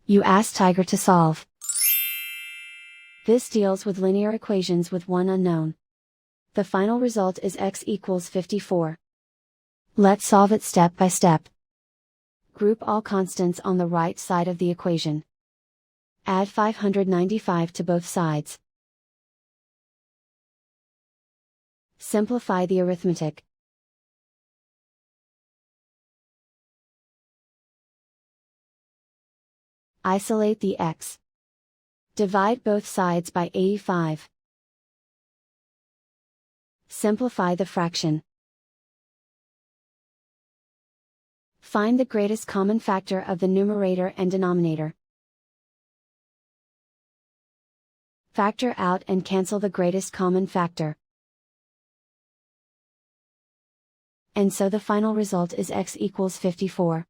You ask Tiger to solve. This deals with linear equations with one unknown. The final result is x equals 54. Let's solve it step by step. Group all constants on the right side of the equation. Add 595 to both sides. Simplify the arithmetic. Isolate the x. Divide both sides by 85. Simplify the fraction. Find the greatest common factor of the numerator and denominator. Factor out and cancel the greatest common factor. And so the final result is x equals 54.